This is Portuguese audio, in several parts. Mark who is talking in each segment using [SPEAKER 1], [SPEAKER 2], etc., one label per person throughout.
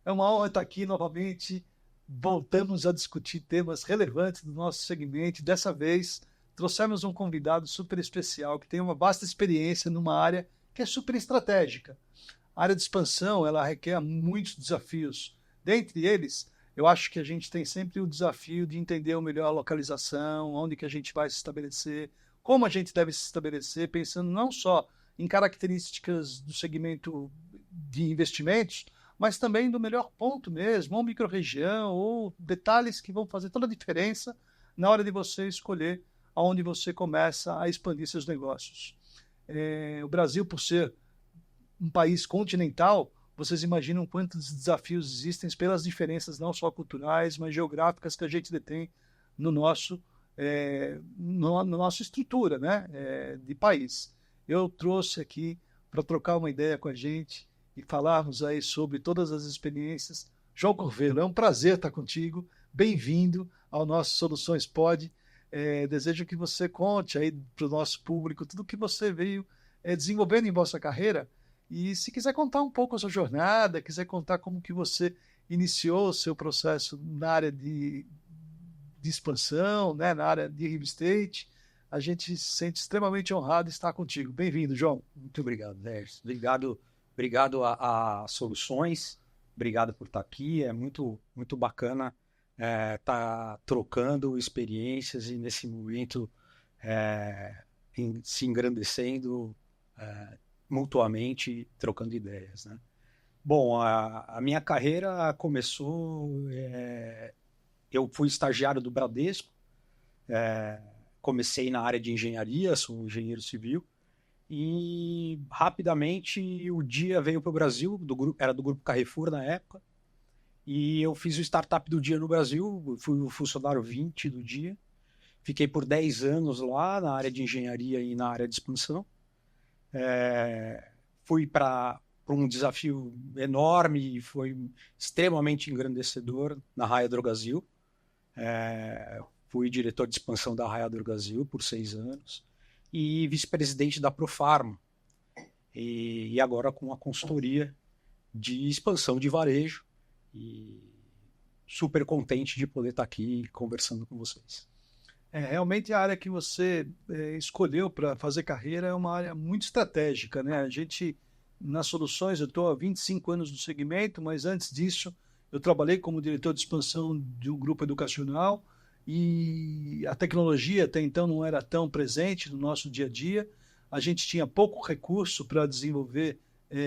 [SPEAKER 1] É uma honra estar aqui novamente. Voltamos a discutir temas relevantes do nosso segmento. Dessa vez, trouxemos um convidado super especial que tem uma vasta experiência numa área que é super estratégica. A área de expansão, ela requer muitos desafios. Dentre eles, eu acho que a gente tem sempre o desafio de entender melhor a localização, onde que a gente vai se estabelecer, como a gente deve se estabelecer, pensando não só em características do segmento de investimentos, mas também do melhor ponto mesmo, ou micro-região, ou detalhes que vão fazer toda a diferença na hora de você escolher aonde você começa a expandir seus negócios. O Brasil, por ser um país continental, vocês imaginam quantos desafios existem pelas diferenças não só culturais, mas geográficas que a gente detém no nosso, no nossa estrutura, né, de país. Eu trouxe aqui para trocar uma ideia com a gente e falarmos aí sobre todas as experiências. João Corvelo, é um prazer estar contigo. Bem-vindo ao nosso Soluções Pod. Desejo que você conte aí para o nosso público tudo o que você veio desenvolvendo em vossa carreira. E se quiser contar um pouco a sua jornada, quiser contar como que você iniciou o seu processo na área de expansão, né, na área de real estate, a gente se sente extremamente honrado de estar contigo. Bem-vindo, João.
[SPEAKER 2] Muito obrigado, Dércio. Obrigado a Soluções. Obrigado por estar aqui. É muito bacana estar trocando experiências e nesse momento se engrandecendo mutuamente, trocando ideias, né? Bom, a minha carreira começou... eu fui estagiário do Bradesco, comecei na área de engenharia, sou engenheiro civil, e rapidamente o dia veio para o Brasil, era do Grupo Carrefour na época, e eu fiz o Startup do Dia no Brasil, fui o funcionário 20 do dia, fiquei por 10 anos lá na área de engenharia e na área de expansão. Fui para um desafio enorme e foi extremamente engrandecedor na Raia Drogasil. Fui diretor de expansão da Raia Drogasil por 6 anos e vice-presidente da Profarma. E agora com a consultoria de expansão de varejo. E super contente de poder estar aqui conversando com vocês.
[SPEAKER 1] Realmente a área que você escolheu para fazer carreira é uma área muito estratégica, né? A gente, nas Soluções, eu estou há 25 anos no segmento, mas antes disso eu trabalhei como diretor de expansão de um grupo educacional e a tecnologia até então não era tão presente no nosso dia a dia. A gente tinha pouco recurso para desenvolver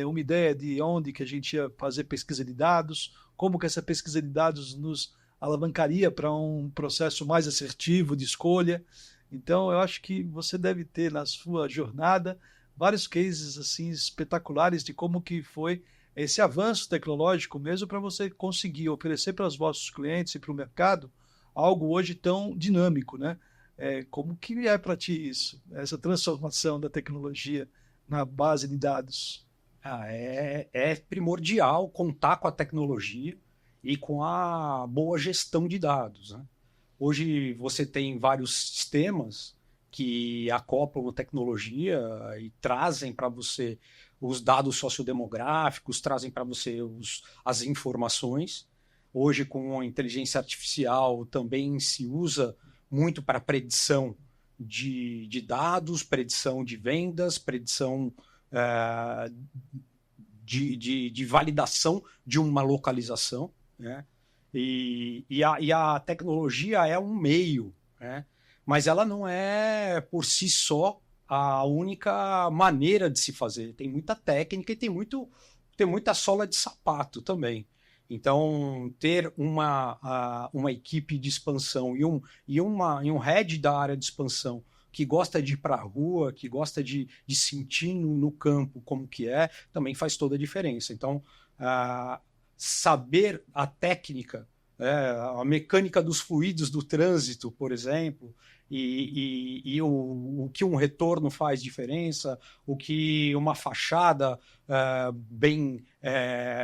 [SPEAKER 1] uma ideia de onde que a gente ia fazer pesquisa de dados, como que essa pesquisa de dados nos alavancaria para um processo mais assertivo de escolha. Então, eu acho que você deve ter na sua jornada vários cases assim espetaculares de como que foi esse avanço tecnológico mesmo para você conseguir oferecer para os vossos clientes e para o mercado algo hoje tão dinâmico, né? Como que é para ti isso, essa transformação da tecnologia na base de dados?
[SPEAKER 2] É primordial contar com a tecnologia e com a boa gestão de dados, né? Hoje você tem vários sistemas que acoplam tecnologia e trazem para você os dados sociodemográficos, trazem para você as informações. Hoje, com a inteligência artificial, também se usa muito para predição de dados, predição de vendas, predição de validação de uma localização, né? E a tecnologia é um meio, né? Mas ela não é, por si só, a única maneira de se fazer. Tem muita técnica e tem muita sola de sapato também. Então, ter uma equipe de expansão e um head da área de expansão que gosta de ir para a rua, que gosta de sentir no campo como que também faz toda a diferença. Então, saber a técnica a mecânica dos fluidos do trânsito, por exemplo, e o que um retorno faz diferença, o que uma fachada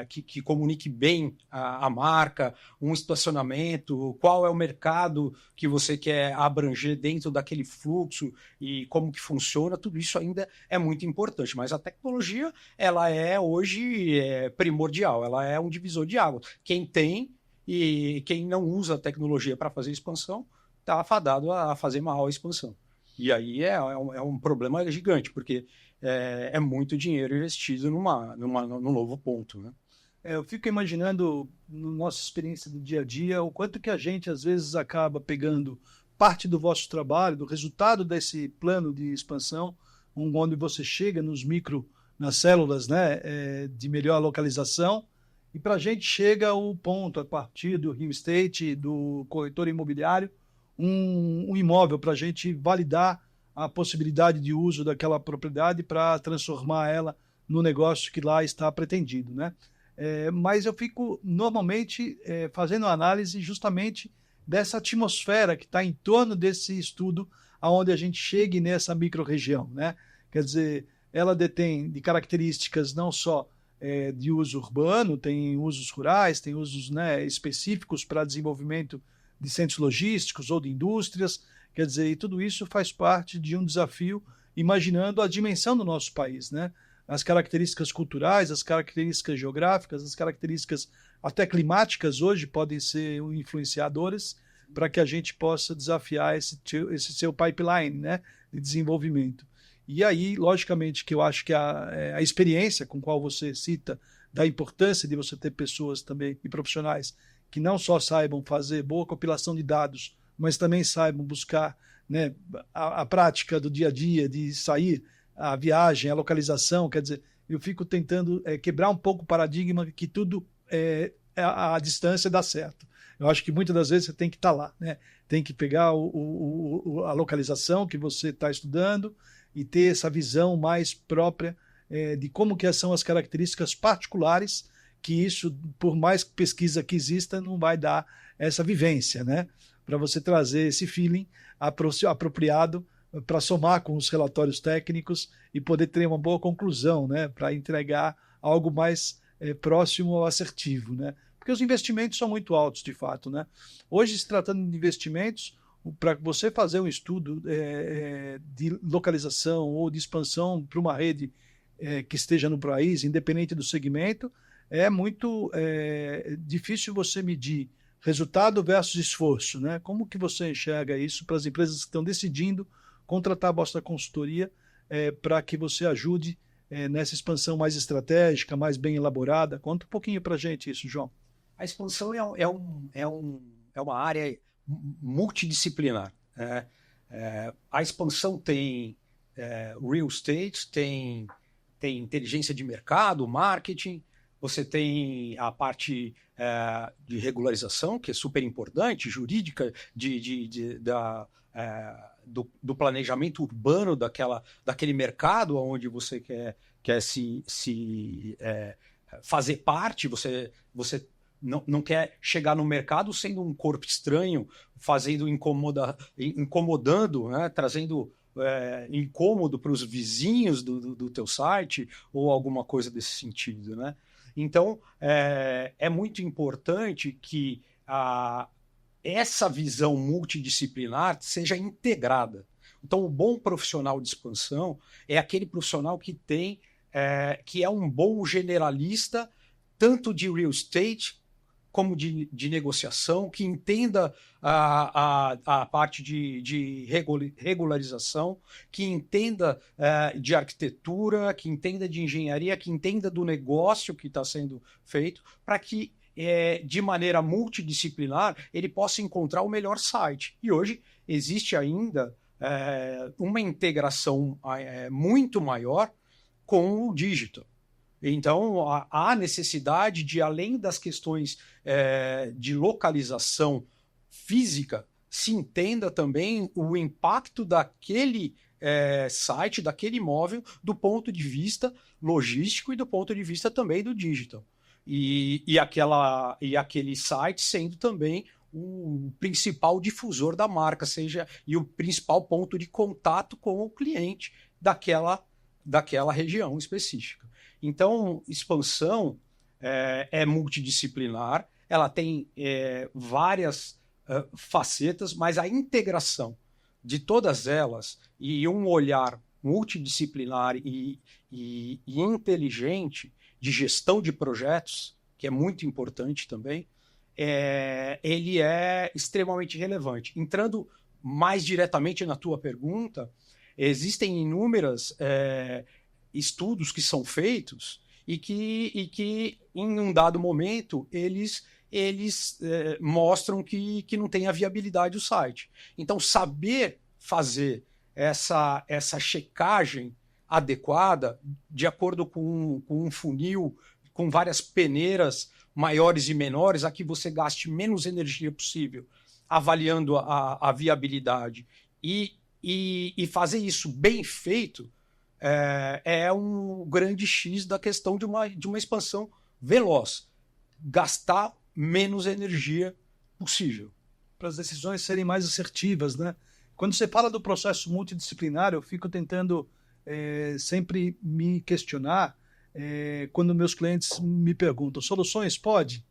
[SPEAKER 2] que comunique bem a marca, um estacionamento, qual é o mercado que você quer abranger dentro daquele fluxo e como que funciona, tudo isso ainda é muito importante. Mas a tecnologia, ela é hoje primordial, ela é um divisor de águas. Quem tem e quem não usa a tecnologia para fazer expansão está afadado a fazer mal a expansão. E aí é um problema gigante, porque é muito dinheiro investido num novo ponto, né?
[SPEAKER 1] Eu fico imaginando, na nossa experiência do dia a dia, o quanto que a gente, às vezes, acaba pegando parte do vosso trabalho, do resultado desse plano de expansão, onde você chega nas células, né, de melhor localização, e para a gente chega o ponto, a partir do real estate, do corretor imobiliário, um imóvel para a gente validar a possibilidade de uso daquela propriedade para transformar ela no negócio que lá está pretendido, né? Mas eu fico normalmente fazendo análise justamente dessa atmosfera que está em torno desse estudo, aonde a gente chegue nessa micro-região, né? Quer dizer, ela detém de características não só de uso urbano, tem usos rurais, tem usos, né, específicos para desenvolvimento de centros logísticos ou de indústrias, quer dizer, e tudo isso faz parte de um desafio, imaginando a dimensão do nosso país, né? As características culturais, as características geográficas, as características até climáticas hoje podem ser influenciadoras para que a gente possa desafiar esse seu pipeline, né, de desenvolvimento. E aí, logicamente, que eu acho que a experiência com qual você cita da importância de você ter pessoas também e profissionais que não só saibam fazer boa compilação de dados, mas também saibam buscar, né, a prática do dia a dia, de sair, a viagem, a localização. Quer dizer, eu fico tentando quebrar um pouco o paradigma que tudo a distância dá certo. Eu acho que muitas das vezes você tem que estar lá, né? Tem que pegar a localização que você está estudando e ter essa visão mais própria de como que são as características particulares, que isso, por mais pesquisa que exista, não vai dar essa vivência, né? Para você trazer esse feeling apropriado para somar com os relatórios técnicos e poder ter uma boa conclusão, né? Para entregar algo mais próximo ao assertivo, né? Porque os investimentos são muito altos, de fato, né? Hoje, se tratando de investimentos, para você fazer um estudo de localização ou de expansão para uma rede que esteja no país, independente do segmento, é muito difícil você medir resultado versus esforço, né? Como que você enxerga isso para as empresas que estão decidindo contratar a vossa consultoria para que você ajude nessa expansão mais estratégica, mais bem elaborada? Conta um pouquinho para a gente isso, João.
[SPEAKER 2] A expansão é uma área multidisciplinar. A expansão tem real estate, tem inteligência de mercado, marketing, você tem a parte de regularização, que é super importante, jurídica, do planejamento urbano daquele mercado onde você quer se fazer parte, você não quer chegar no mercado sendo um corpo estranho, incomodando, né, trazendo incômodo para os vizinhos do teu site ou alguma coisa desse sentido, né? Então, é muito importante que essa visão multidisciplinar seja integrada. Então, o bom profissional de expansão é aquele profissional que é um bom generalista, tanto de real estate como de negociação, que entenda a parte de regularização, que entenda de arquitetura, que entenda de engenharia, que entenda do negócio que está sendo feito, para que, de maneira multidisciplinar, ele possa encontrar o melhor site. E hoje existe ainda uma integração muito maior com o digital. Então, há necessidade de, além das questões de localização física, se entenda também o impacto daquele site, daquele imóvel, do ponto de vista logístico e do ponto de vista também do digital. e aquele site sendo também o principal difusor da marca, e o principal ponto de contato com o cliente daquela região específica. Então, expansão é multidisciplinar, ela tem várias facetas, mas a integração de todas elas e um olhar multidisciplinar e inteligente de gestão de projetos, que é muito importante também, ele é extremamente relevante. Entrando mais diretamente na tua pergunta, existem inúmeros estudos que são feitos e que em um dado momento, eles mostram que não tem a viabilidade do site. Então, saber fazer essa checagem adequada, de acordo com um funil, com várias peneiras maiores e menores, a que você gaste menos energia possível, avaliando a viabilidade, e fazer isso bem feito, é um grande X da questão de uma expansão veloz. Gastar menos energia possível.
[SPEAKER 1] Para as decisões serem mais assertivas, né? Quando você fala do processo multidisciplinar, eu fico tentando sempre me questionar quando meus clientes me perguntam, soluções pode?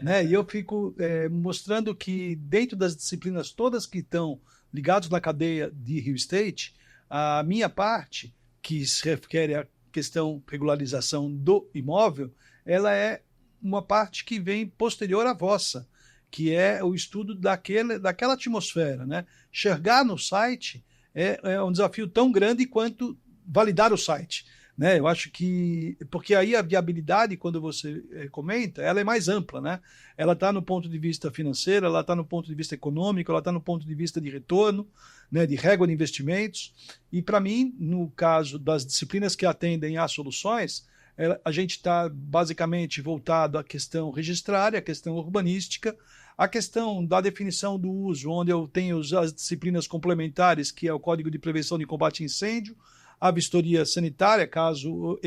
[SPEAKER 1] Né? E eu fico mostrando que dentro das disciplinas todas que estão ligadas na cadeia de real estate, a minha parte, que se refere à questão regularização do imóvel, ela é uma parte que vem posterior à vossa, que é o estudo daquela atmosfera, né? Chegar no site é um desafio tão grande quanto validar o site, né? Eu acho que... Porque aí a viabilidade, quando você comenta, ela é mais ampla, né? Ela está no ponto de vista financeiro, ela está no ponto de vista econômico, ela está no ponto de vista de retorno, né? De régua de investimentos. E, para mim, no caso das disciplinas que atendem às soluções, a gente está basicamente voltado à questão registrária, à questão urbanística, a questão da definição do uso, onde eu tenho as disciplinas complementares, que é o Código de Prevenção de Combate a Incêndio, a vistoria sanitária, caso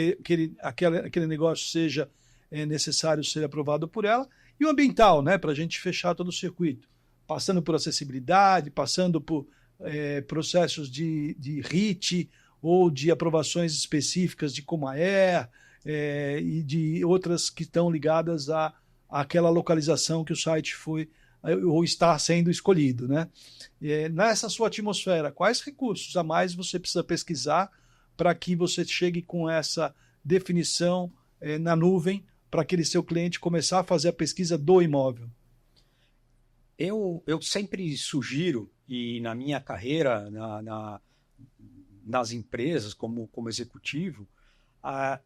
[SPEAKER 1] aquele negócio seja necessário ser aprovado por ela, e o ambiental, né, para a gente fechar todo o circuito, passando por acessibilidade, passando por processos de RIT ou de aprovações específicas de Comaer, e de outras que estão ligadas àquela localização que o site foi ou está sendo escolhido, né? Nessa sua atmosfera, quais recursos a mais você precisa pesquisar para que você chegue com essa definição na nuvem para aquele seu cliente começar a fazer a pesquisa do imóvel?
[SPEAKER 2] Eu sempre sugiro, e na minha carreira nas empresas como executivo,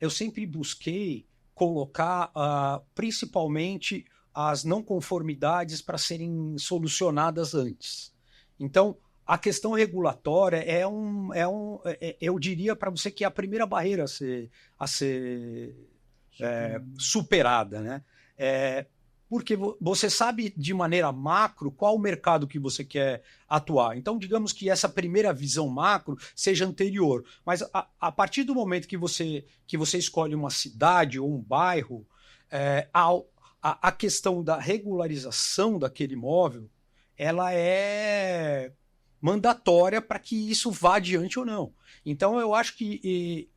[SPEAKER 2] eu sempre busquei colocar principalmente as não conformidades para serem solucionadas antes. Então, a questão regulatória eu diria para você que é a primeira barreira a ser superada, né? Porque você sabe de maneira macro qual o mercado que você quer atuar. Então, digamos que essa primeira visão macro seja anterior. Mas a partir do momento que você escolhe uma cidade ou um bairro, a questão da regularização daquele imóvel, ela é mandatória para que isso vá adiante ou não. Então, eu acho que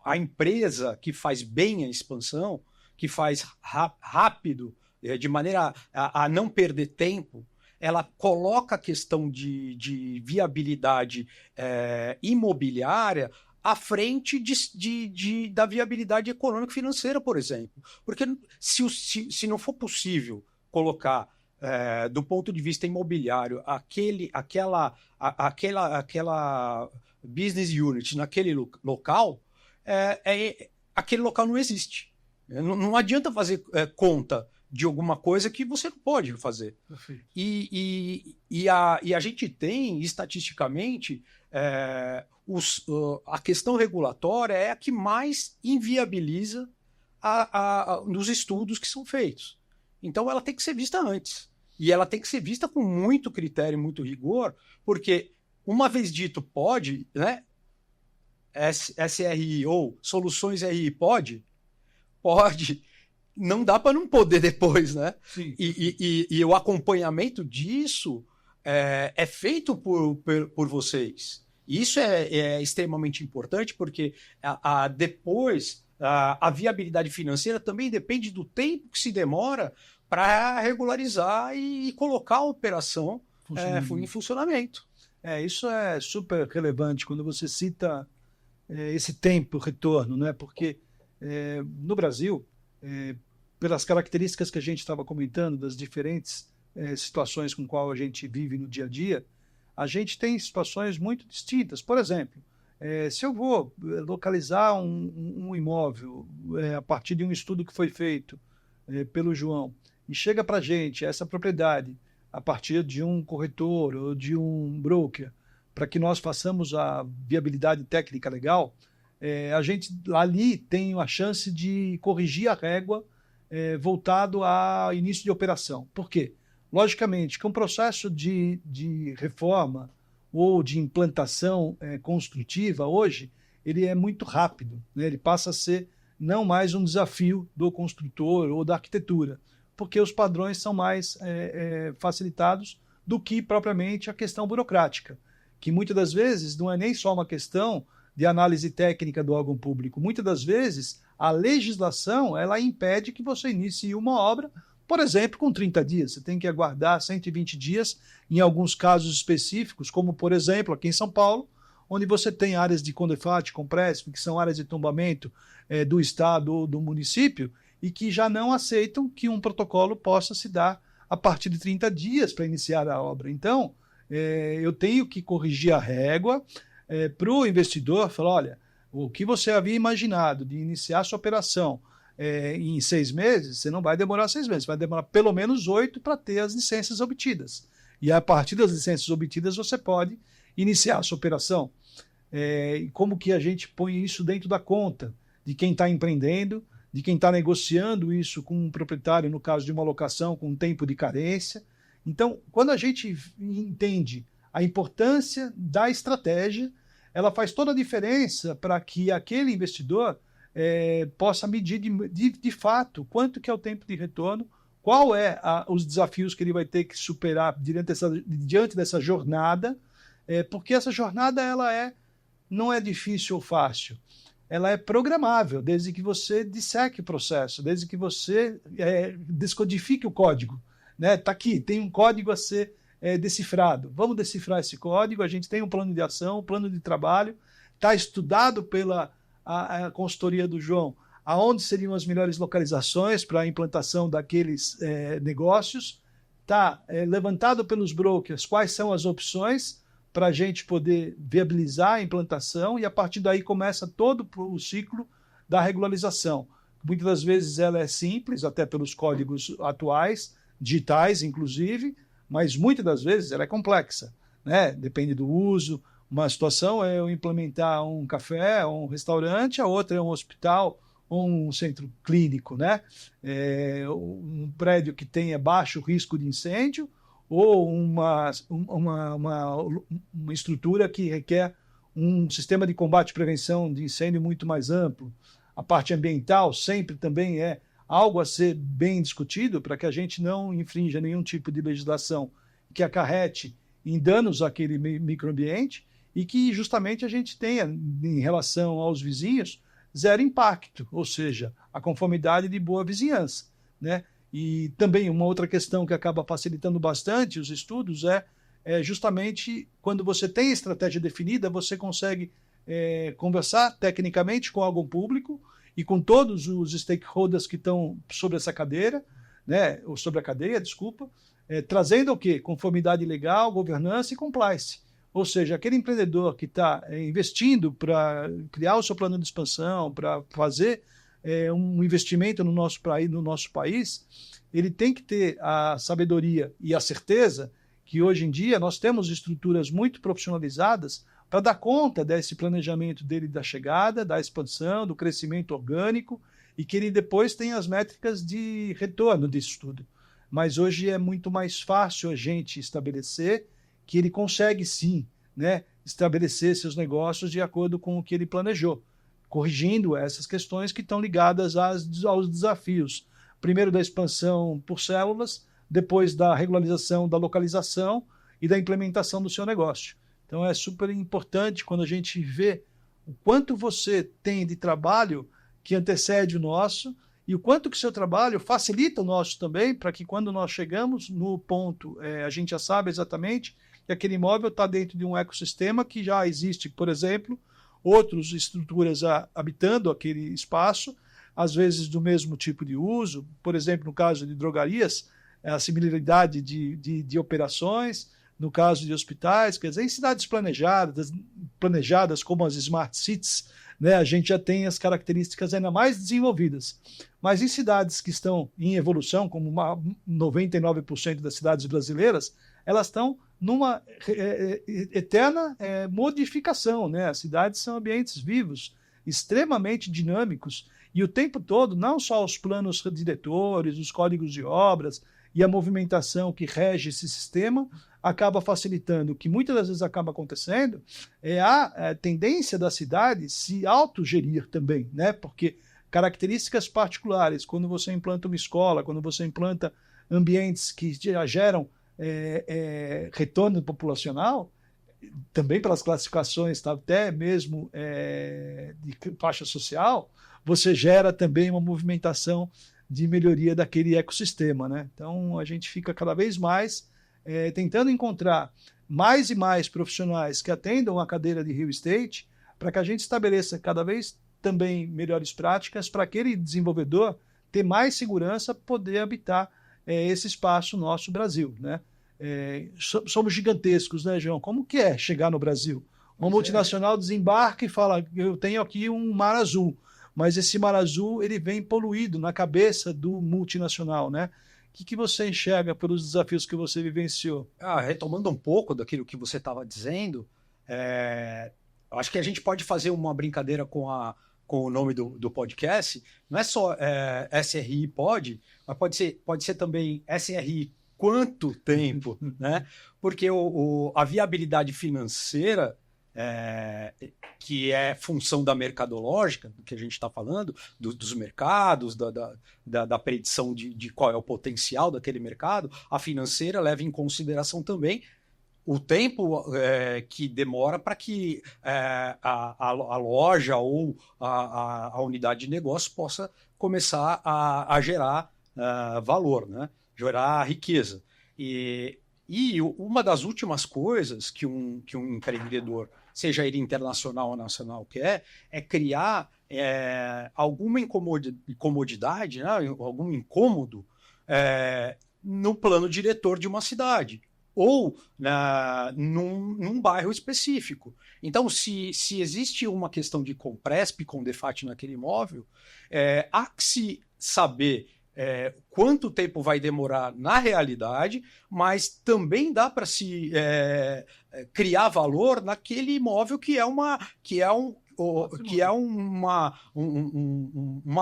[SPEAKER 2] a empresa que faz bem a expansão, que faz rápido, de maneira a não perder tempo, ela coloca a questão de viabilidade imobiliária à frente da viabilidade econômico-financeira, aqui financeira, por exemplo. Porque se não for possível colocar, do ponto de vista imobiliário, aquela business unit naquele local, aquele local não existe. Não adianta fazer conta de alguma coisa que você não pode fazer.
[SPEAKER 1] Perfeito.
[SPEAKER 2] E a gente tem, estatisticamente, a questão regulatória é a que mais inviabiliza nos estudos que são feitos. Então, ela tem que ser vista antes. E ela tem que ser vista com muito critério, muito rigor, porque, uma vez dito pode, né, SRI ou Soluções RI pode, não dá para não poder depois, né?
[SPEAKER 1] Sim.
[SPEAKER 2] E o acompanhamento disso é feito por vocês. Isso é extremamente importante, porque depois a viabilidade financeira também depende do tempo que se demora para regularizar e colocar a operação em funcionamento.
[SPEAKER 1] Isso é super relevante quando você cita esse tempo, retorno, né? Porque no Brasil, pelas características que a gente estava comentando, das diferentes situações com qual a gente vive no dia a dia, a gente tem situações muito distintas. Por exemplo, se eu vou localizar um imóvel a partir de um estudo que foi feito pelo João e chega para a gente essa propriedade a partir de um corretor ou de um broker, para que nós façamos a viabilidade técnica legal, a gente ali tem a chance de corrigir a régua voltado ao início de operação. Por quê? Logicamente, que um processo de reforma ou de implantação construtiva hoje, ele é muito rápido, né? Ele passa a ser não mais um desafio do construtor ou da arquitetura, porque os padrões são mais facilitados do que propriamente a questão burocrática, que muitas das vezes não é nem só uma questão de análise técnica do órgão público. Muitas das vezes a legislação ela impede que você inicie uma obra, por exemplo, com 30 dias. Você tem que aguardar 120 dias em alguns casos específicos, como, por exemplo, aqui em São Paulo, onde você tem áreas de Condefat, Compresp, que são áreas de tombamento do Estado ou do município, e que já não aceitam que um protocolo possa se dar a partir de 30 dias para iniciar a obra. Então, eu tenho que corrigir a régua para o investidor, falar, olha, o que você havia imaginado de iniciar a sua operação em 6 meses, você não vai demorar 6 meses, vai demorar pelo menos 8 para ter as licenças obtidas. E a partir das licenças obtidas, você pode iniciar a sua operação. E como que a gente põe isso dentro da conta de quem está empreendendo, de quem está negociando isso com um proprietário, no caso de uma locação, com um tempo de carência. Então, quando a gente entende a importância da estratégia, ela faz toda a diferença para que aquele investidor possa medir de fato quanto que é o tempo de retorno, qual os desafios que ele vai ter que superar diante dessa jornada, porque essa jornada não é difícil ou fácil. Ela é programável, desde que você disseque o processo, desde que você descodifique o código. Tá aqui, tem um código a ser decifrado. Vamos decifrar esse código, a gente tem um plano de ação, um plano de trabalho, está estudado pela a consultoria do João, aonde seriam as melhores localizações para a implantação daqueles negócios, está levantado pelos brokers quais são as opções para a gente poder viabilizar a implantação, e a partir daí começa todo o ciclo da regularização. Muitas das vezes ela é simples, até pelos códigos atuais, digitais inclusive, mas muitas das vezes ela é complexa, né? Depende do uso. Uma situação é eu implementar um café, um restaurante, a outra é um hospital ou um centro clínico, né? Um prédio que tenha baixo risco de incêndio, ou uma estrutura que requer um sistema de combate e prevenção de incêndio muito mais amplo. A parte ambiental sempre também é algo a ser bem discutido para que a gente não infrinja nenhum tipo de legislação que acarrete em danos àquele microambiente e que justamente a gente tenha, em relação aos vizinhos, zero impacto, ou seja, a conformidade de boa vizinhança, né? E também uma outra questão que acaba facilitando bastante os estudos é justamente quando você tem estratégia definida, você consegue conversar tecnicamente com o órgão público e com todos os stakeholders que estão sobre essa cadeira, né, ou sobre a cadeia, desculpa, trazendo o quê? Conformidade legal, governança e compliance. Ou seja, aquele empreendedor que está investindo para criar o seu plano de expansão, para fazer um investimento no nosso país, ele tem que ter a sabedoria e a certeza que hoje em dia nós temos estruturas muito profissionalizadas para dar conta desse planejamento dele da chegada, da expansão, do crescimento orgânico, e que ele depois tenha as métricas de retorno disso tudo. Mas hoje é muito mais fácil a gente estabelecer que ele consegue sim, né, estabelecer seus negócios de acordo com o que ele planejou, corrigindo essas questões que estão ligadas aos desafios. primeiro da expansão por células, depois da regularização da localização e da implementação do seu negócio. Então é super importante quando a gente vê o quanto você tem de trabalho que antecede o nosso e o quanto que o seu trabalho facilita o nosso também, para que quando nós chegamos no ponto, a gente já sabe exatamente que aquele imóvel está dentro de um ecossistema que já existe, por exemplo, outras estruturas habitando aquele espaço, às vezes do mesmo tipo de uso, por exemplo, no caso de drogarias, a similaridade de operações, no caso de hospitais, quer dizer, em cidades planejadas como as Smart Cities, né, a gente já tem as características ainda mais desenvolvidas. Mas em cidades que estão em evolução, como 99% das cidades brasileiras, elas estão numa eterna modificação, né? As cidades são ambientes vivos, extremamente dinâmicos, e o tempo todo, não só os planos diretores, os códigos de obras e a movimentação que rege esse sistema, acaba facilitando. O que muitas das vezes acaba acontecendo é a tendência da cidade se autogerir também, né? Porque características particulares, quando você implanta uma escola, quando você implanta ambientes que já geram retorno populacional, também pelas classificações, até mesmo de faixa social, você gera também uma movimentação de melhoria daquele ecossistema, né? Então a gente fica cada vez mais tentando encontrar mais e mais profissionais que atendam a cadeira de real estate, para que a gente estabeleça cada vez também melhores práticas para aquele desenvolvedor ter mais segurança, poder habitar esse espaço nosso Brasil, né? Somos gigantescos, né, João? Como que é chegar no Brasil? Uma multinacional desembarca e fala, eu tenho aqui um mar azul, mas esse mar azul ele vem poluído na cabeça do multinacional, né? O que você enxerga pelos desafios que você vivenciou?
[SPEAKER 2] Retomando um pouco daquilo que você estava dizendo, acho que a gente pode fazer uma brincadeira com o nome do podcast. Não é só SRI Pod, mas pode ser também SRI Quanto Tempo, né? Porque a viabilidade financeira, que é função da mercadológica, do que a gente está falando, dos mercados, da predição de qual é o potencial daquele mercado, a financeira leva em consideração também o tempo que demora para que a loja ou a unidade de negócio possa começar a gerar valor, né? Gerar riqueza. E uma das últimas coisas que um empreendedor, seja ele internacional ou nacional, quer é criar alguma incomodidade, né? Algum incômodo no plano diretor de uma cidade ou num bairro específico. Então, se existe uma questão de Compresp, Condefat naquele imóvel, há que se saber quanto tempo vai demorar na realidade, mas também dá para se criar valor naquele imóvel que é uma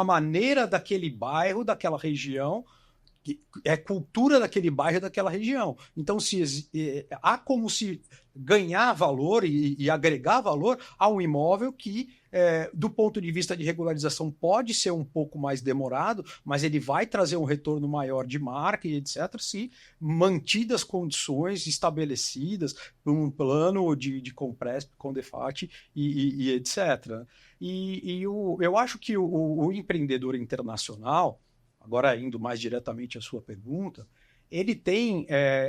[SPEAKER 2] maneira daquele bairro, daquela região, que é cultura daquele bairro, daquela região. Então, há como se ganhar valor e agregar valor a um imóvel que, do ponto de vista de regularização, pode ser um pouco mais demorado, mas ele vai trazer um retorno maior de marca e etc., se mantidas condições estabelecidas por um plano de Compresp, Condefat e etc. Eu acho que o empreendedor internacional, agora indo mais diretamente à sua pergunta, ele tem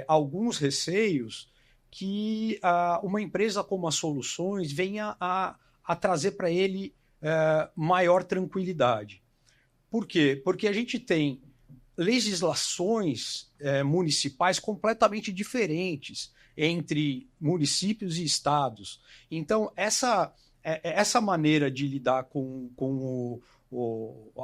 [SPEAKER 2] alguns receios que uma empresa como a Soluções venha a trazer para ele maior tranquilidade. Por quê? Porque a gente tem legislações municipais completamente diferentes entre municípios e estados. Então, essa maneira de lidar com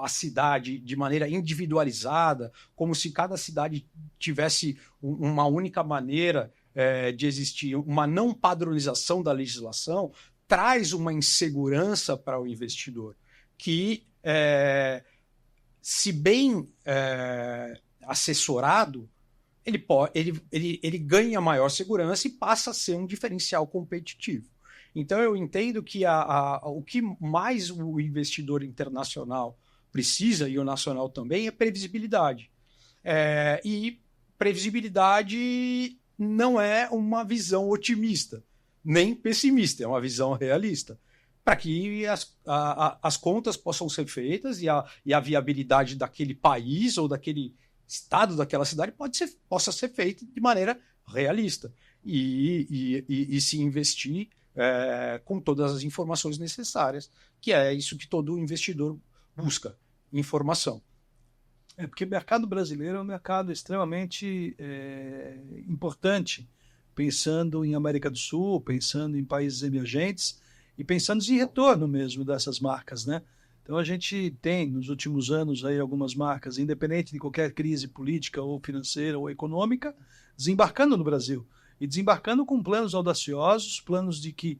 [SPEAKER 2] a cidade de maneira individualizada, como se cada cidade tivesse uma única maneira de existir, uma não padronização da legislação, traz uma insegurança para o investidor que, se bem assessorado, ele ganha maior segurança e passa a ser um diferencial competitivo. Então, eu entendo que o que mais o investidor internacional precisa, e o nacional também, é previsibilidade. E previsibilidade não é uma visão otimista, nem pessimista, é uma visão realista, para que as contas possam ser feitas e a viabilidade daquele país ou daquele estado, daquela cidade, possa ser feita de maneira realista e se investir com todas as informações necessárias, que é isso que todo investidor busca, informação.
[SPEAKER 1] Porque o mercado brasileiro é um mercado extremamente importante, pensando em América do Sul, pensando em países emergentes e pensando em retorno mesmo dessas marcas, né? Então a gente tem, nos últimos anos, aí, algumas marcas, independente de qualquer crise política ou financeira ou econômica, desembarcando no Brasil. E desembarcando com planos audaciosos, planos de que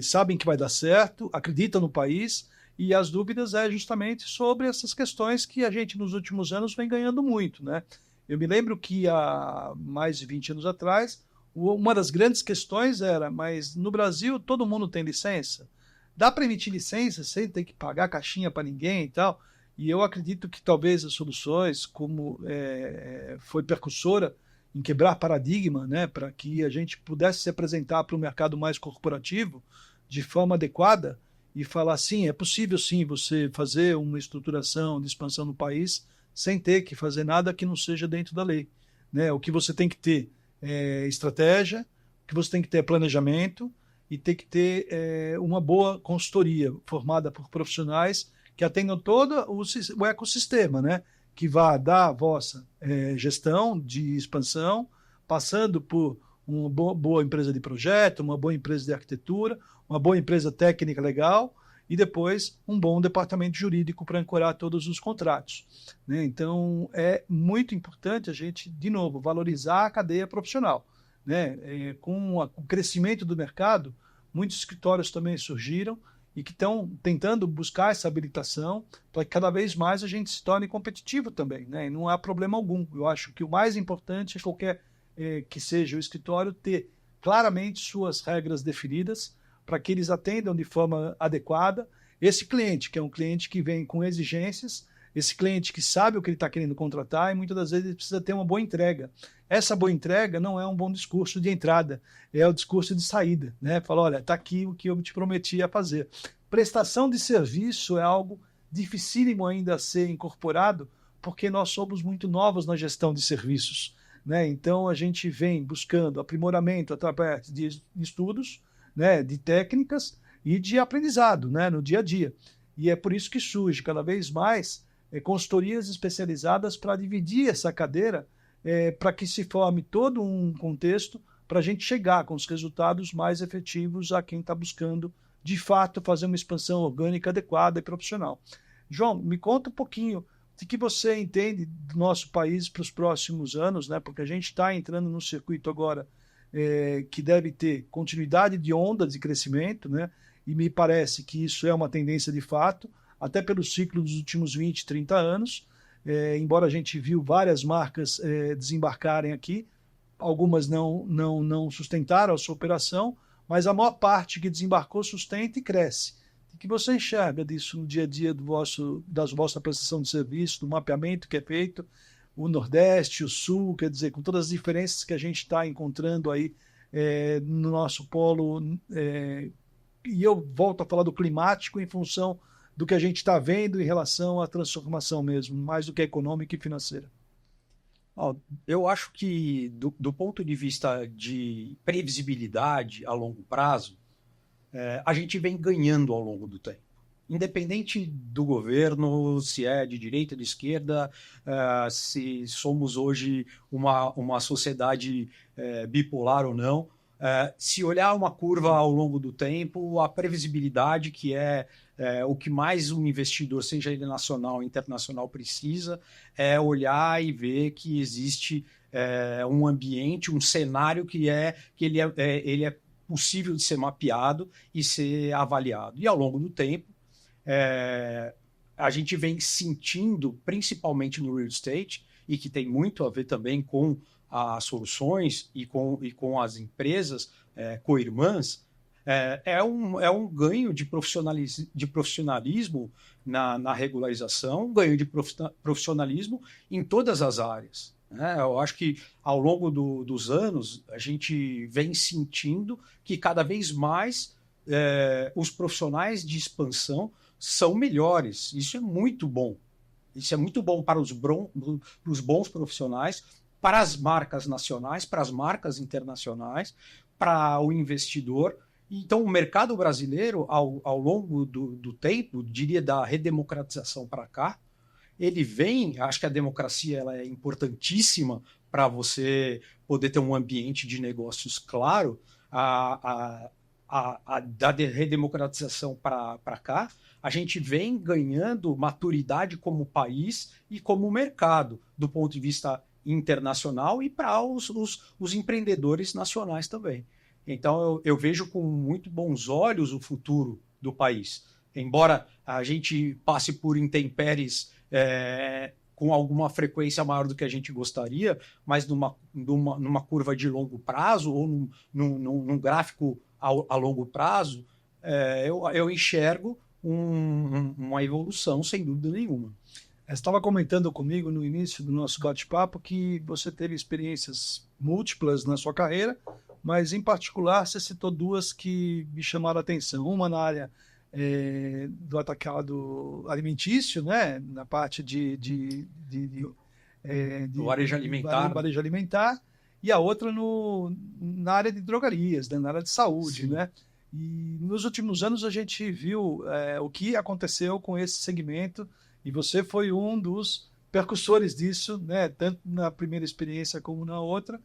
[SPEAKER 1] sabem que vai dar certo, acreditam no país, e as dúvidas é justamente sobre essas questões que a gente, nos últimos anos, vem ganhando muito, né? Eu me lembro que há mais de 20 anos atrás, uma das grandes questões era, mas no Brasil todo mundo tem licença? Dá para emitir licença sem ter que pagar caixinha para ninguém e tal? E eu acredito que talvez as soluções, como foi precursora em quebrar paradigma, né, para que a gente pudesse se apresentar para o mercado mais corporativo de forma adequada e falar, sim, é possível sim você fazer uma estruturação de expansão no país sem ter que fazer nada que não seja dentro da lei, né? O que você tem que ter estratégia, o que você tem que ter planejamento e tem que ter uma boa consultoria formada por profissionais que atendam todo o ecossistema, né? Que vá da vossa gestão de expansão, passando por uma boa empresa de projeto, uma boa empresa de arquitetura, uma boa empresa técnica legal e depois um bom departamento jurídico para ancorar todos os contratos, né? Então, é muito importante a gente, de novo, valorizar a cadeia profissional, né? Com o crescimento do mercado, muitos escritórios também surgiram e que estão tentando buscar essa habilitação para que cada vez mais a gente se torne competitivo também, né? E não há problema algum. Eu acho que o mais importante é qualquer que seja o escritório ter claramente suas regras definidas para que eles atendam de forma adequada esse cliente, que é um cliente que vem com exigências, esse cliente que sabe o que ele está querendo contratar e muitas das vezes ele precisa ter uma boa entrega. Essa boa entrega não é um bom discurso de entrada, é o discurso de saída, né? Fala, olha, está aqui o que eu te prometi a fazer. Prestação de serviço é algo dificílimo ainda a ser incorporado, porque nós somos muito novos na gestão de serviços, né? Então a gente vem buscando aprimoramento através de estudos, né, de técnicas e de aprendizado, né, no dia a dia. E é por isso que surge cada vez mais consultorias especializadas para dividir essa cadeira, para que se forme todo um contexto para a gente chegar com os resultados mais efetivos a quem está buscando, de fato, fazer uma expansão orgânica adequada e profissional. João, me conta um pouquinho de que você entende do nosso país para os próximos anos, né, porque a gente está entrando num circuito agora que deve ter continuidade de onda de crescimento, né? E me parece que isso é uma tendência de fato, até pelo ciclo dos últimos 20, 30 anos, embora a gente viu várias marcas desembarcarem aqui, algumas não sustentaram a sua operação, mas a maior parte que desembarcou sustenta e cresce. O que você enxerga disso no dia a dia da vossa prestação de serviço, do mapeamento que é feito, o Nordeste, o Sul, quer dizer, com todas as diferenças que a gente está encontrando aí no nosso polo, e eu volto a falar do climático em função do que a gente está vendo em relação à transformação mesmo, mais do que econômica e financeira.
[SPEAKER 2] Eu acho que, do ponto de vista de previsibilidade a longo prazo, a gente vem ganhando ao longo do tempo. Independente do governo, se é de direita, de esquerda, se somos hoje uma sociedade bipolar ou não, se olhar uma curva ao longo do tempo, a previsibilidade, que é o que mais um investidor, seja ele nacional ou internacional, precisa, é olhar e ver que existe um ambiente, um cenário que ele é possível de ser mapeado e ser avaliado. E ao longo do tempo, a gente vem sentindo, principalmente no real estate, e que tem muito a ver também com as soluções e com as empresas co-irmãs, É um ganho de profissionalismo na regularização, um ganho de profissionalismo em todas as áreas. Né? Eu acho que ao longo dos anos a gente vem sentindo que cada vez mais os profissionais de expansão são melhores. Isso é muito bom. Isso é muito bom para os bons profissionais, para as marcas nacionais, para as marcas internacionais, para o investidor. Então, o mercado brasileiro, ao longo do tempo, diria da redemocratização para cá, ele vem, acho que a democracia ela é importantíssima para você poder ter um ambiente de negócios claro, da redemocratização para cá, a gente vem ganhando maturidade como país e como mercado, do ponto de vista internacional e para os empreendedores nacionais também. Então, eu vejo com muito bons olhos o futuro do país. Embora a gente passe por intempéries com alguma frequência maior do que a gente gostaria, mas numa curva de longo prazo ou num gráfico a longo prazo, eu enxergo uma evolução, sem dúvida nenhuma.
[SPEAKER 1] Você estava comentando comigo no início do nosso bate-papo que você teve experiências múltiplas na sua carreira, mas em particular você citou duas que me chamaram a atenção. Uma na área do atacado alimentício, né? Na parte do
[SPEAKER 2] varejo alimentar.
[SPEAKER 1] Varejo alimentar, e a outra na área de drogarias, né? Na área de saúde.
[SPEAKER 2] Sim.
[SPEAKER 1] Né? E nos últimos anos a gente viu o que aconteceu com esse segmento, e você foi um dos percussores disso, né? Tanto na primeira experiência como na outra,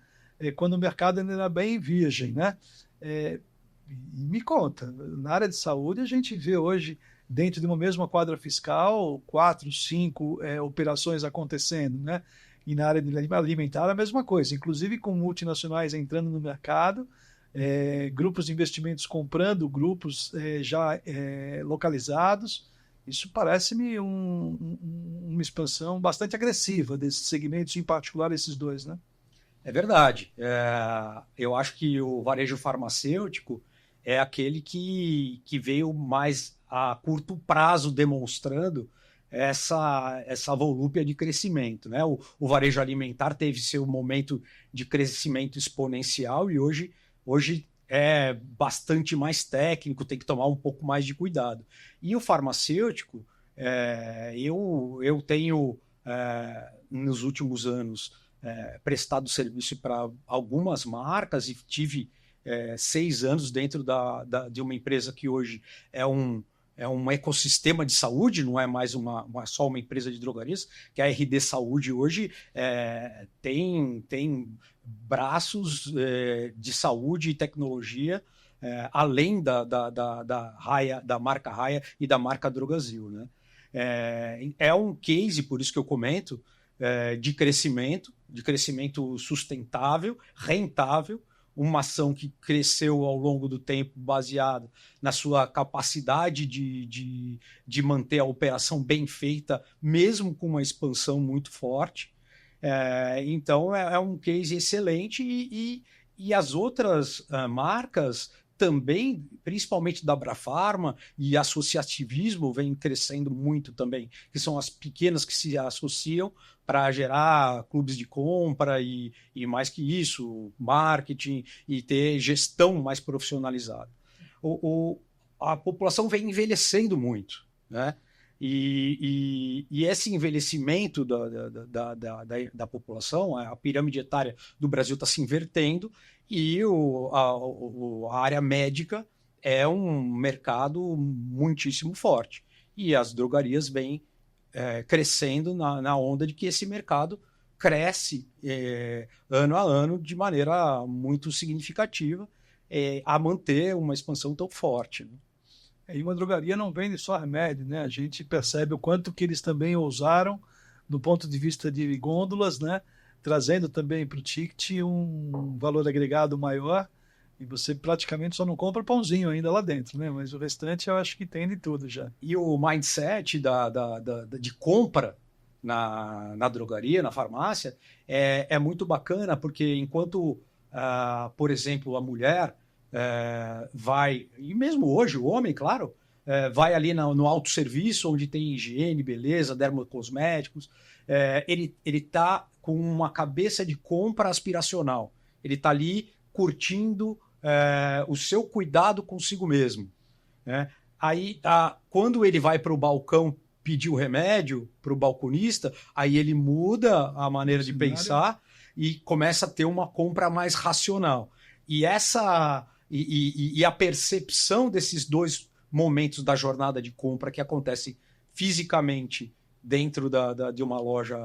[SPEAKER 1] quando o mercado ainda era bem virgem. Né? E me conta, na área de saúde a gente vê hoje, dentro de uma mesma quadra fiscal, 4, 5 operações acontecendo, né? E na área de alimentar a mesma coisa, inclusive com multinacionais entrando no mercado, grupos de investimentos comprando grupos já localizados. Isso parece-me uma expansão bastante agressiva desses segmentos, em particular esses dois, né?
[SPEAKER 2] É verdade. Eu acho que o varejo farmacêutico é aquele que veio mais a curto prazo demonstrando essa volúpia de crescimento. Né? O varejo alimentar teve seu momento de crescimento exponencial e hoje é bastante mais técnico, tem que tomar um pouco mais de cuidado. E o farmacêutico, eu tenho, nos últimos anos, prestado serviço para algumas marcas e tive 6 anos dentro de uma empresa que hoje é um ecossistema de saúde, não é mais só uma empresa de drogarias, que a RD Saúde hoje tem braços de saúde e tecnologia além da marca Raia e da marca Drogasil. Né? É um case, por isso que eu comento, de crescimento sustentável, rentável, uma ação que cresceu ao longo do tempo baseada na sua capacidade de manter a operação bem feita, mesmo com uma expansão muito forte. Então, é um case excelente e as outras marcas também, principalmente da Abrafarma e associativismo, vem crescendo muito também, que são as pequenas que se associam para gerar clubes de compra e mais que isso, marketing e ter gestão mais profissionalizada. A população vem envelhecendo muito, né? E esse envelhecimento da população, a pirâmide etária do Brasil está se invertendo e a área médica é um mercado muitíssimo forte. E as drogarias vêm crescendo na onda de que esse mercado cresce ano a ano de maneira muito significativa a manter uma expansão tão forte. Né?
[SPEAKER 1] E uma drogaria não vende só remédio, né? A gente percebe o quanto que eles também ousaram do ponto de vista de gôndolas, né? Trazendo também para o ticket um valor agregado maior, e você praticamente só não compra pãozinho ainda lá dentro, né? Mas o restante eu acho que tem de tudo já.
[SPEAKER 2] E o mindset de compra na drogaria, na farmácia, é muito bacana, porque enquanto, por exemplo, a mulher vai, e mesmo hoje o homem, claro, vai ali no autosserviço, onde tem higiene, beleza, dermocosméticos, ele está com uma cabeça de compra aspiracional. Ele está ali curtindo o seu cuidado consigo mesmo. Né? Aí, quando ele vai para o balcão pedir o remédio para o balconista, aí ele muda a maneira de pensar e começa a ter uma compra mais racional. E a percepção desses dois momentos da jornada de compra que acontece fisicamente dentro de uma loja,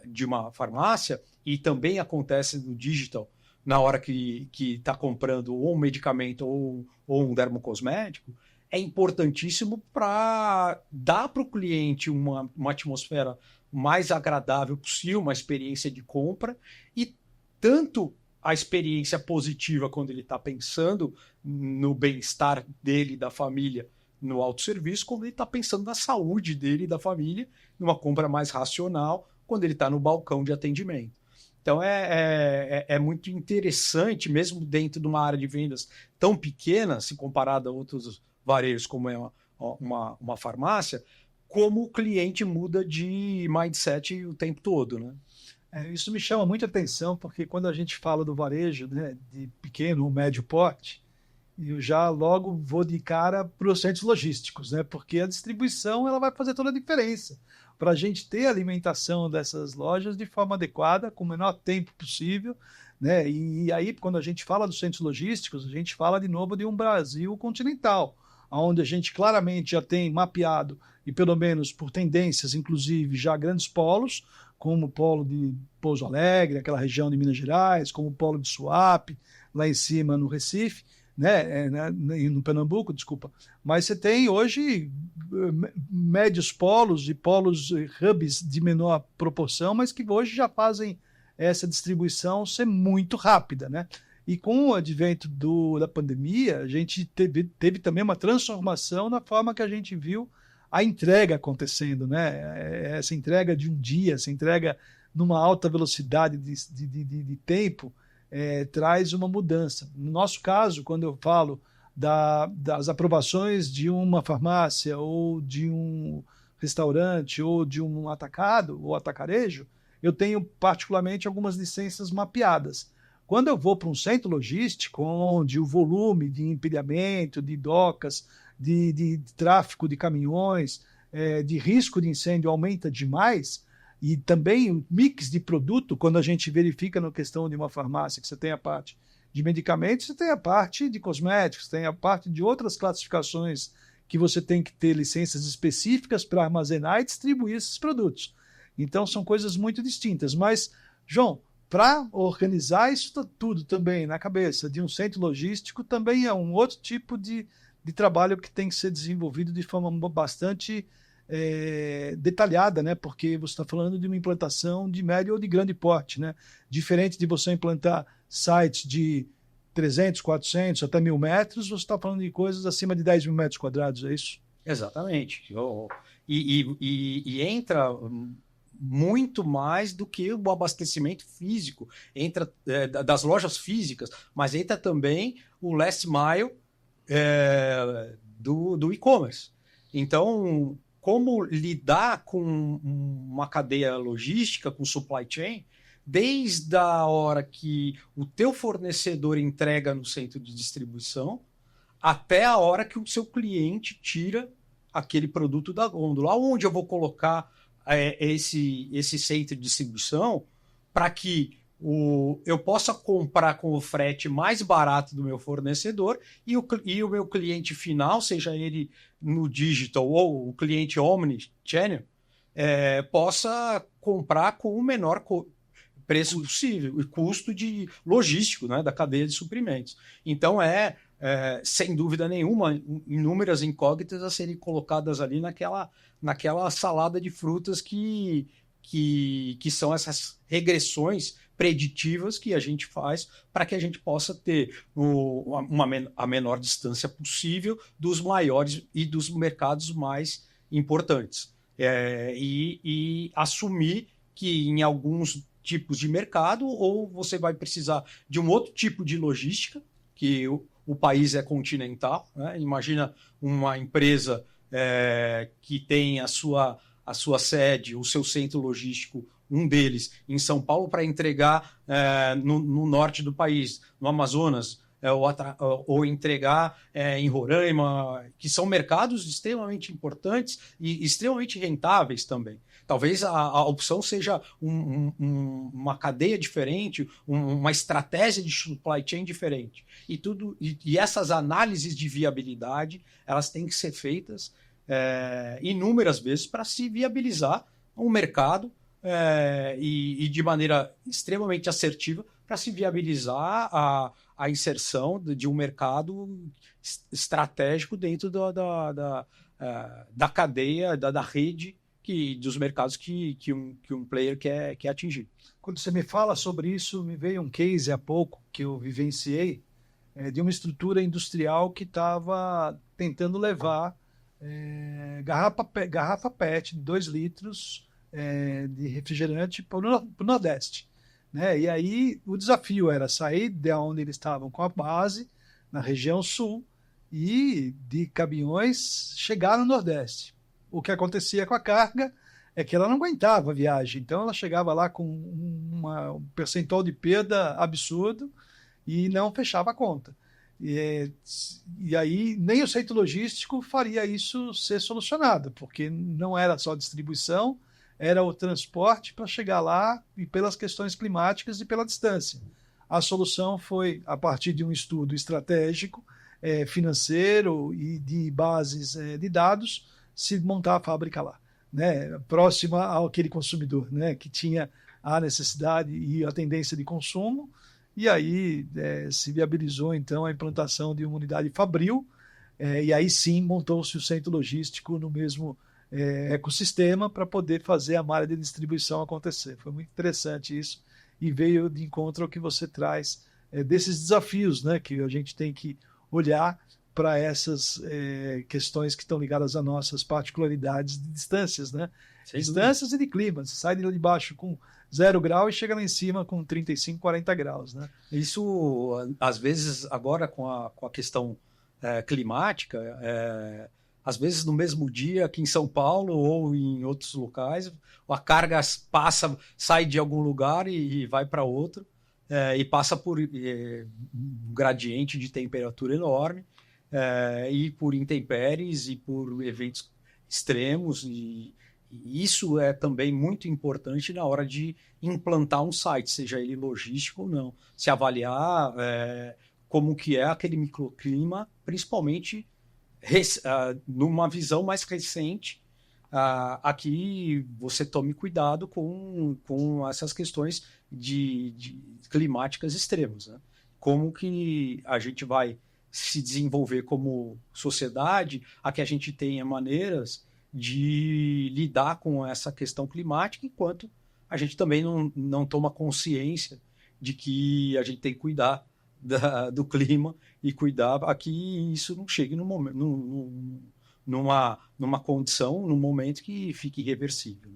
[SPEAKER 2] de uma farmácia, e também acontece no digital, na hora que está comprando ou um medicamento ou um dermocosmético, é importantíssimo para dar para o cliente uma atmosfera mais agradável possível, uma experiência de compra, e tanto a experiência positiva quando ele está pensando no bem-estar dele e da família no autosserviço, quando ele está pensando na saúde dele e da família, numa compra mais racional, quando ele está no balcão de atendimento. Então é muito interessante, mesmo dentro de uma área de vendas tão pequena, se comparada a outros varejos, como é uma farmácia, como o cliente muda de mindset o tempo todo, né?
[SPEAKER 1] Isso me chama muita atenção, porque quando a gente fala do varejo, né, de pequeno ou médio porte, eu já logo vou de cara para os centros logísticos, né, porque a distribuição ela vai fazer toda a diferença para a gente ter a alimentação dessas lojas de forma adequada, com o menor tempo possível, né? E aí, quando a gente fala dos centros logísticos, a gente fala de novo de um Brasil continental, onde a gente claramente já tem mapeado, e pelo menos por tendências, inclusive, já grandes polos, como o polo de Pouso Alegre, aquela região de Minas Gerais, como o polo de Suape, lá em cima no Recife, né, no Pernambuco, desculpa. Mas você tem hoje médios polos e polos hubs de menor proporção, mas que hoje já fazem essa distribuição ser muito rápida, né? E com o advento da pandemia, a gente teve também uma transformação na forma que a gente viu a entrega acontecendo, né? Essa entrega de um dia, essa entrega numa alta velocidade de tempo, traz uma mudança. No nosso caso, quando eu falo das aprovações de uma farmácia ou de um restaurante ou de um atacado ou atacarejo, eu tenho particularmente algumas licenças mapeadas. Quando eu vou para um centro logístico, onde o volume de empilhamento, de docas, de tráfego de caminhões, de risco de incêndio aumenta demais, e também o mix de produto, quando a gente verifica na questão de uma farmácia, que você tem a parte de medicamentos, você tem a parte de cosméticos, tem a parte de outras classificações que você tem que ter licenças específicas para armazenar e distribuir esses produtos. Então, são coisas muito distintas. Mas, João, para organizar isso tudo também na cabeça de um centro logístico, também é um outro tipo de trabalho que tem que ser desenvolvido de forma bastante detalhada, né? Porque você está falando de uma implantação de médio ou de grande porte, né? Diferente de você implantar sites de 300, 400, até 1.000 metros, você está falando de coisas acima de 10 mil metros quadrados, é isso?
[SPEAKER 2] Exatamente. E entra muito mais do que o abastecimento físico, entra das lojas físicas, mas entra também o last mile do e-commerce. Então, como lidar com uma cadeia logística, com supply chain, desde a hora que o teu fornecedor entrega no centro de distribuição até a hora que o seu cliente tira aquele produto da gôndola. Onde eu vou colocar esse centro de distribuição para que eu possa comprar com o frete mais barato do meu fornecedor e o meu cliente final, seja ele no digital ou o cliente omnichannel, possa comprar com o menor preço possível e custo de logístico, né, da cadeia de suprimentos. Então, sem dúvida nenhuma, inúmeras incógnitas a serem colocadas ali naquela salada de frutas que são essas regressões preditivas que a gente faz para que a gente possa ter a menor distância possível dos maiores e dos mercados mais importantes. E assumir que em alguns tipos de mercado ou você vai precisar de um outro tipo de logística, que o país é continental, né? Imagina uma empresa que tem a sua sede, o seu centro logístico, um deles em São Paulo, para entregar no norte do país, no Amazonas, ou entregar em Roraima, que são mercados extremamente importantes e extremamente rentáveis também. Talvez a opção seja uma cadeia diferente, uma estratégia de supply chain diferente. E essas análises de viabilidade, elas têm que ser feitas inúmeras vezes para se viabilizar um mercado e de maneira extremamente assertiva para se viabilizar a inserção de um mercado estratégico dentro da cadeia, da rede dos mercados que um player quer atingir.
[SPEAKER 1] Quando você me fala sobre isso, me veio um case há pouco que eu vivenciei de uma estrutura industrial que estava tentando levar garrafa PET de 2 litros de refrigerante para o Nordeste. Né? E aí o desafio era sair de onde eles estavam com a base, na região sul, e de caminhões chegar no Nordeste. O que acontecia com a carga é que ela não aguentava a viagem, então ela chegava lá com um percentual de perda absurdo e não fechava a conta. E aí nem o centro logístico faria isso ser solucionado, porque não era só distribuição, era o transporte para chegar lá e pelas questões climáticas e pela distância. A solução foi, a partir de um estudo estratégico, financeiro e de bases de dados, se montar a fábrica lá, né, próxima àquele consumidor, né, que tinha a necessidade e a tendência de consumo, e aí se viabilizou então a implantação de uma unidade fabril, e aí sim montou-se o centro logístico no mesmo ecossistema para poder fazer a malha de distribuição acontecer. Foi muito interessante isso e veio de encontro ao que você traz desses desafios, né, que a gente tem que olhar para essas questões que estão ligadas a nossas particularidades de distâncias, né? Distâncias e de clima. Você sai de baixo com 0 grau e chega lá em cima com 35, 40 graus, né?
[SPEAKER 2] Isso, às vezes, agora com a questão climática, às vezes no mesmo dia aqui em São Paulo ou em outros locais, a carga sai de algum lugar e vai para outro, e passa por um gradiente de temperatura enorme, e por intempéries e por eventos extremos, e isso é também muito importante na hora de implantar um site, seja ele logístico ou não, se avaliar como que é aquele microclima, principalmente numa visão mais recente, aqui você tome cuidado com essas questões de climáticas extremas, né? Como que a gente vai se desenvolver como sociedade, a que a gente tenha maneiras de lidar com essa questão climática, enquanto a gente também não toma consciência de que a gente tem que cuidar do clima e cuidar para que isso não chegue numa condição, num momento que fique irreversível.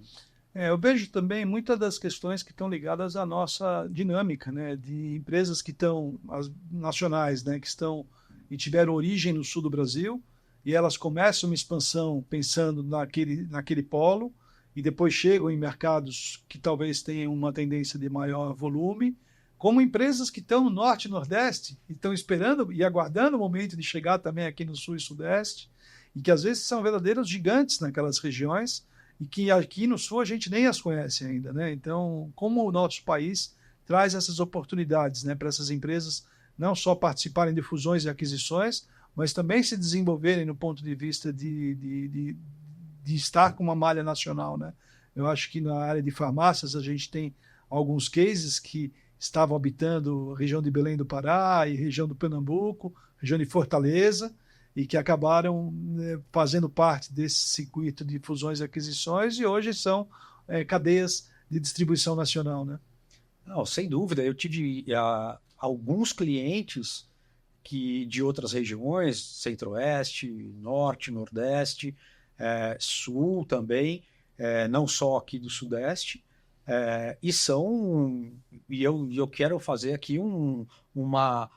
[SPEAKER 1] Eu vejo também muitas das questões que estão ligadas à nossa dinâmica, né, de empresas que estão, as nacionais, né, que estão e tiveram origem no sul do Brasil, e elas começam uma expansão pensando naquele polo, e depois chegam em mercados que talvez tenham uma tendência de maior volume, como empresas que estão no norte e nordeste, e estão esperando e aguardando o momento de chegar também aqui no sul e sudeste, e que às vezes são verdadeiros gigantes naquelas regiões, e que aqui no sul a gente nem as conhece ainda, né? Então, como o nosso país traz essas oportunidades, né, para essas empresas não só participarem de fusões e aquisições, mas também se desenvolverem no ponto de vista de estar com uma malha nacional, né? Eu acho que na área de farmácias a gente tem alguns cases que estavam habitando a região de Belém do Pará e região do Pernambuco, região de Fortaleza, e que acabaram fazendo parte desse circuito de fusões e aquisições, e hoje são cadeias de distribuição nacional, né?
[SPEAKER 2] Não, sem dúvida. Eu tive alguns clientes de outras regiões, centro-oeste, norte, nordeste, sul também, não só aqui do sudeste, e eu quero fazer aqui uma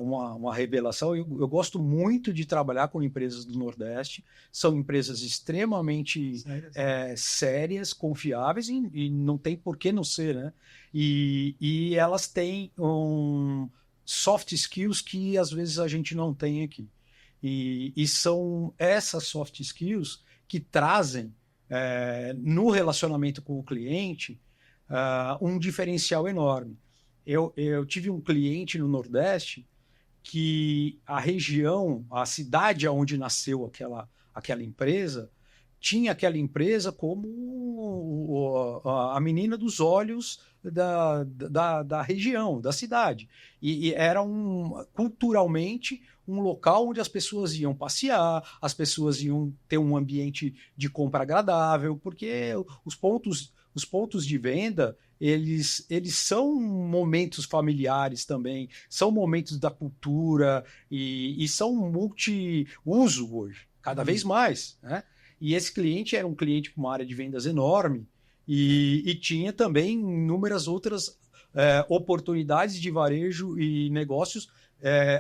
[SPEAKER 2] uma revelação. Eu gosto muito de trabalhar com empresas do Nordeste. São empresas extremamente sérias, confiáveis e não tem por que não ser, né? E elas têm soft skills que às vezes a gente não tem aqui. E são essas soft skills que trazem no relacionamento com o cliente um diferencial enorme. Eu tive um cliente no Nordeste que a região, a cidade onde nasceu aquela empresa, tinha aquela empresa como a menina dos olhos da região, da cidade. E era culturalmente um local onde as pessoas iam passear, as pessoas iam ter um ambiente de compra agradável, porque os pontos de venda, eles são momentos familiares também, são momentos da cultura e são multi-uso hoje, cada vez mais, né? E esse cliente era um cliente com uma área de vendas enorme e tinha também inúmeras outras oportunidades de varejo e negócios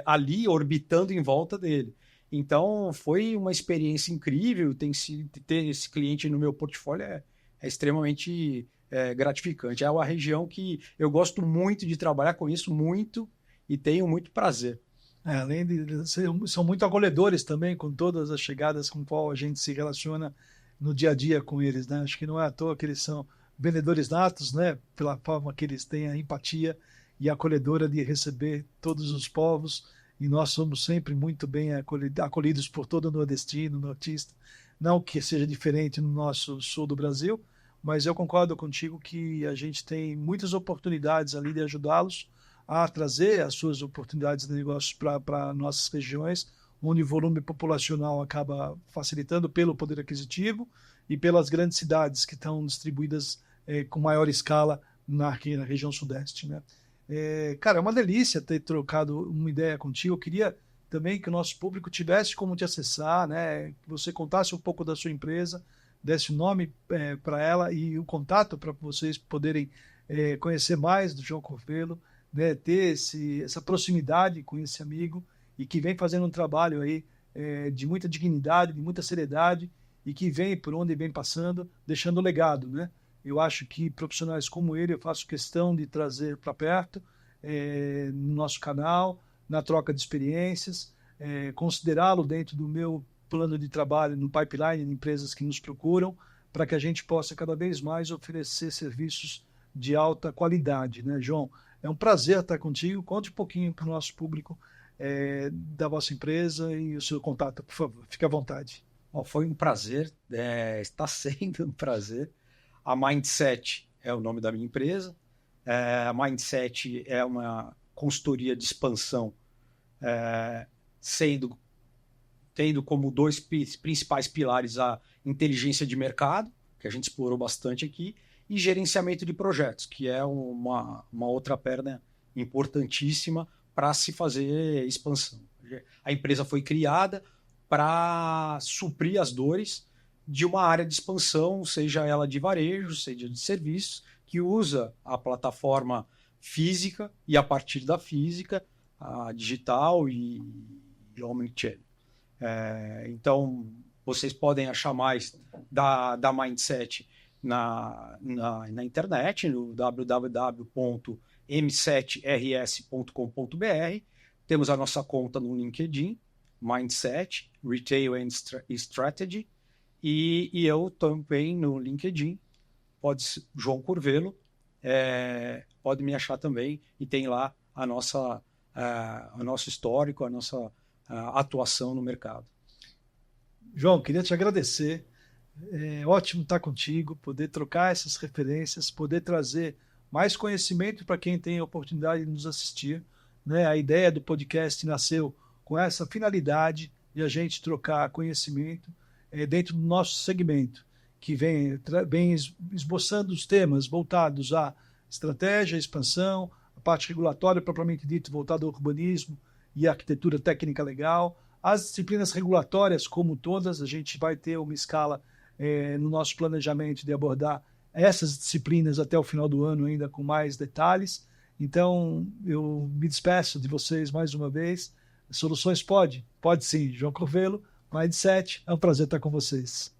[SPEAKER 2] ali orbitando em volta dele. Então, foi uma experiência incrível. Ter esse cliente no meu portfólio é extremamente gratificante. É uma região que eu gosto muito de trabalhar, conheço muito e tenho muito prazer.
[SPEAKER 1] Além de são muito acolhedores também com todas as chegadas com qual a gente se relaciona no dia a dia com eles, né? Acho que não é à toa que eles são vendedores natos, né? Pela forma que eles têm a empatia e a acolhedora de receber todos os povos, e nós somos sempre muito bem acolhidos por todo o nordestino, nortista. Não que seja diferente no nosso sul do Brasil, mas eu concordo contigo que a gente tem muitas oportunidades ali de ajudá-los a trazer as suas oportunidades de negócios para nossas regiões, onde o volume populacional acaba facilitando pelo poder aquisitivo e pelas grandes cidades que estão distribuídas com maior escala aqui na região sudeste, né? Cara, é uma delícia ter trocado uma ideia contigo. Eu queria também que o nosso público tivesse como te acessar, né? Que você contasse um pouco da sua empresa, desse o nome para ela e o contato para vocês poderem conhecer mais do João Corvelo, né, ter essa proximidade com esse amigo e que vem fazendo um trabalho aí de muita dignidade, de muita seriedade e que vem por onde vem passando, deixando legado, né? Eu acho que profissionais como ele eu faço questão de trazer para perto no nosso canal, na troca de experiências, considerá-lo dentro do meu plano de trabalho, no pipeline de empresas que nos procuram, para que a gente possa cada vez mais oferecer serviços de alta qualidade, né, João? É um prazer estar contigo. Conte um pouquinho para o nosso público da vossa empresa e o seu contato, por favor. Fique à vontade.
[SPEAKER 2] Foi um prazer, está sendo um prazer. A Mindset é o nome da minha empresa. A Mindset é uma consultoria de expansão, tendo como dois principais pilares a inteligência de mercado, que a gente explorou bastante aqui, e gerenciamento de projetos, que é uma outra perna importantíssima para se fazer expansão. A empresa foi criada para suprir as dores de uma área de expansão, seja ela de varejo, seja de serviços, que usa a plataforma física e, a partir da física, a digital e omnichannel. Então, vocês podem achar mais da Mindset na internet, no www.m7rs.com.br. Temos a nossa conta no LinkedIn, Mindset, Retail and Strategy, e eu também no LinkedIn, João Corvelo, pode me achar também, e tem lá o nosso histórico, a nossa atuação no mercado.
[SPEAKER 1] João, queria te agradecer. É ótimo estar contigo, poder trocar essas referências, poder trazer mais conhecimento para quem tem a oportunidade de nos assistir, né? A ideia do podcast nasceu com essa finalidade de a gente trocar conhecimento dentro do nosso segmento, que vem esboçando os temas voltados à estratégia, expansão, a parte regulatória propriamente dito voltada ao urbanismo e à arquitetura técnica legal, as disciplinas regulatórias como todas. A gente vai ter uma escala no nosso planejamento de abordar essas disciplinas até o final do ano ainda com mais detalhes, Então, eu me despeço de vocês mais uma vez. Soluções pode? Pode sim. João Covelo, Mindset, é um prazer estar com vocês.